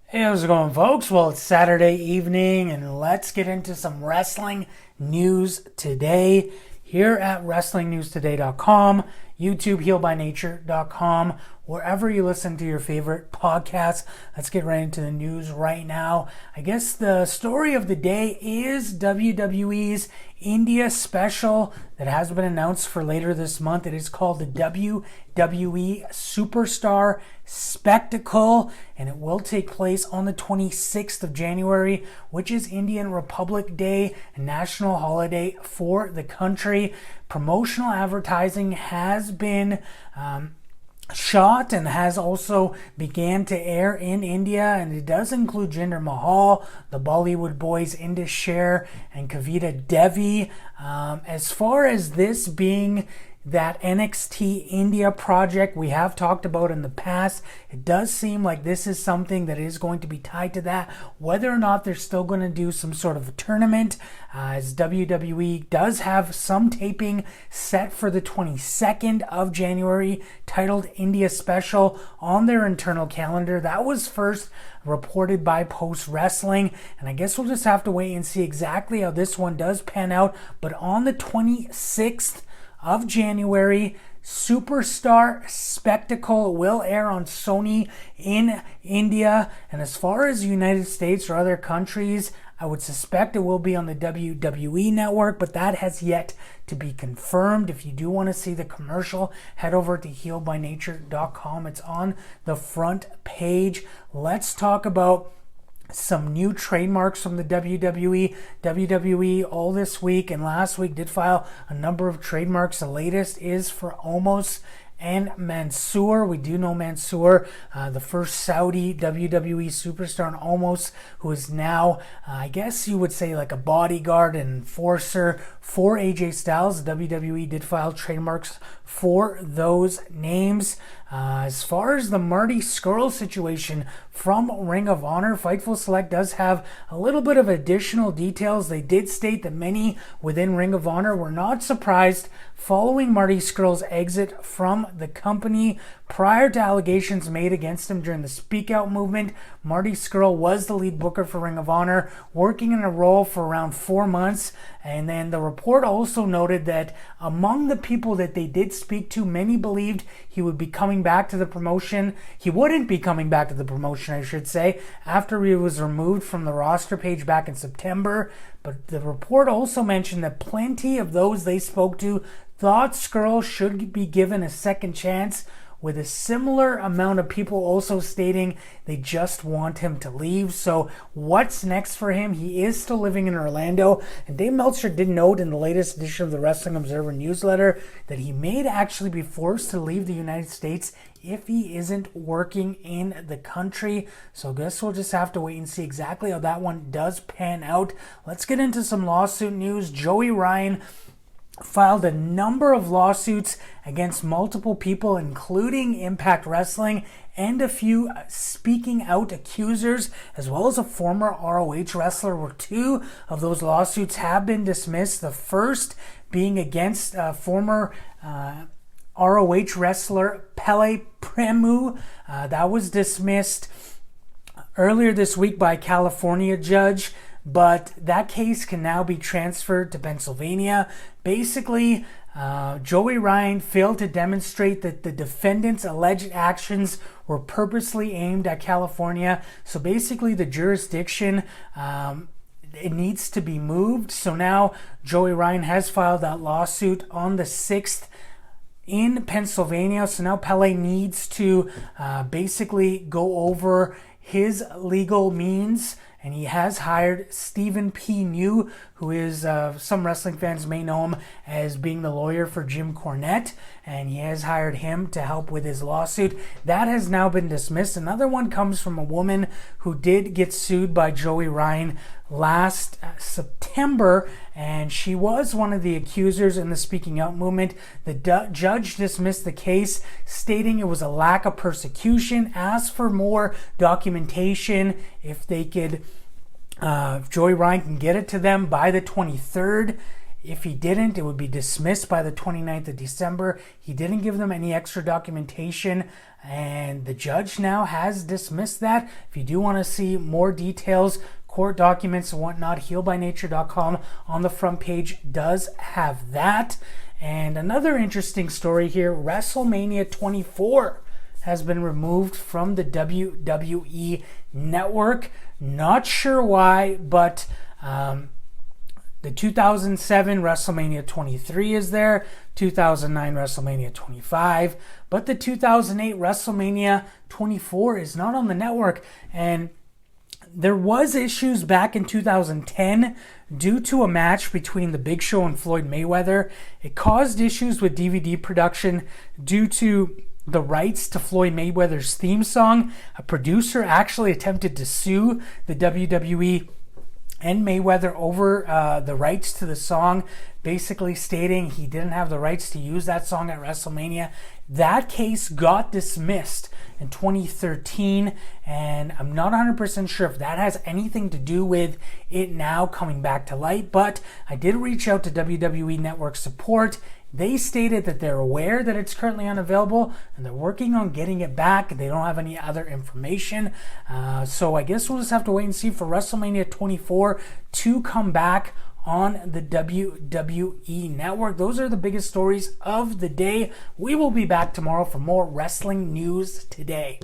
Hey, how's it going, folks? Well, it's Saturday evening, and let's get into some wrestling news today here at WrestlingNewsToday.com, YouTube, HealByNature.com, wherever you listen to your favorite podcasts. Let's get right into the news right now. I guess the story of the day is WWE's India special that has been announced for later this month. It is called the WWE Superstar Spectacle, and it will take place on the 26th of January, which is Indian Republic Day, a national holiday for the country. Promotional advertising has been shot and has also began to air in India, and it does include Jinder Mahal, the Bollywood boys Indish Sher and Kavita Devi. As far as this being that NXT India project we have talked about in the past, it does seem like this is something that is going to be tied to that. Whether or not they're still going to do some sort of a tournament, as WWE does have some taping set for the 22nd of January titled India Special on their internal calendar. That was first reported by Post Wrestling, and I guess we'll just have to wait and see exactly how this one does pan out. But on the 26th of January, Superstar Spectacle will air on Sony in India. And as far as the United States or other countries, I would suspect it will be on the WWE network, but that has yet to be confirmed. If you do want to see the commercial, head over to healbynature.com. It's on the front page. Let's talk about some new trademarks from the WWE. WWE all this week and last week did file a number of trademarks. The latest is for Omos and Mansoor. We do know Mansoor, the first Saudi WWE superstar, and Omos, who is now, I guess you would say, like a bodyguard and enforcer for AJ Styles. WWE did file trademarks for those names. As far as the Marty Scrull situation from Ring of Honor, Fightful Select does have a little bit of additional details. They did state that many within Ring of Honor were not surprised following Marty Scrull's exit from the company. Prior to allegations made against him during the Speak Out movement, Marty Scrull was the lead booker for Ring of Honor, working in a role for around 4 months. And then the report also noted that among the people that they did speak to, many believed he would be coming back to the promotion. He wouldn't be coming back to the promotion, I should say, after he was removed from the roster page back in September. But the report also mentioned that plenty of those they spoke to thought Scrull should be given a second chance, with a similar amount of people also stating they just want him to leave. So what's next for him? He is still living in Orlando, and Dave Meltzer did note in the latest edition of the Wrestling Observer newsletter that he may actually be forced to leave the United States if he isn't working in the country. So I guess we'll just have to wait and see exactly how that one does pan out. Let's get into some lawsuit news. Joey Ryan filed a number of lawsuits against multiple people, including Impact Wrestling and a few speaking out accusers, as well as a former ROH wrestler, where 2 of those lawsuits have been dismissed. The first being against former ROH wrestler Pele Premu. That was dismissed earlier this week by a California judge, but that case can now be transferred to Pennsylvania. Basically, Joey Ryan failed to demonstrate that the defendant's alleged actions were purposely aimed at California. So basically, the jurisdiction, it needs to be moved. So now Joey Ryan has filed that lawsuit on the 6th in Pennsylvania. So now Pele needs to basically go over his legal means, and he has hired Stephen P. New, who is, some wrestling fans may know him as being the lawyer for Jim Cornette, and he has hired him to help with his lawsuit. That has now been dismissed. Another one comes from a woman who did get sued by Joey Ryan last September, and she was one of the accusers in the Speaking Out movement. The judge dismissed the case, stating it was a lack of persecution, asked for more documentation if they could, if Joey Ryan can get it to them by the 23rd. If he didn't, it would be dismissed by the 29th of December. He didn't give them any extra documentation, and the judge now has dismissed that. If you do want to see more details, court documents and whatnot, healbynature.com on the front page does have that. And another interesting story here, WrestleMania 24 has been removed from the WWE network. Not sure why, but the 2007 WrestleMania 23 is there, 2009 WrestleMania 25, but the 2008 WrestleMania 24 is not on the network. And there was issues back in 2010 due to a match between The Big Show and Floyd Mayweather. It caused issues with DVD production due to the rights to Floyd Mayweather's theme song. A producer actually attempted to sue the WWE and Mayweather over the rights to the song, basically stating he didn't have the rights to use that song at WrestleMania. That case got dismissed in 2013, and I'm not 100% sure if that has anything to do with it now coming back to light, but I did reach out to WWE Network support. They stated that they're aware that it's currently unavailable and they're working on getting it back. They don't have any other information. So I guess we'll just have to wait and see for WrestleMania 24 to come back on the WWE Network. Those are the biggest stories of the day. We will be back tomorrow for more wrestling news today.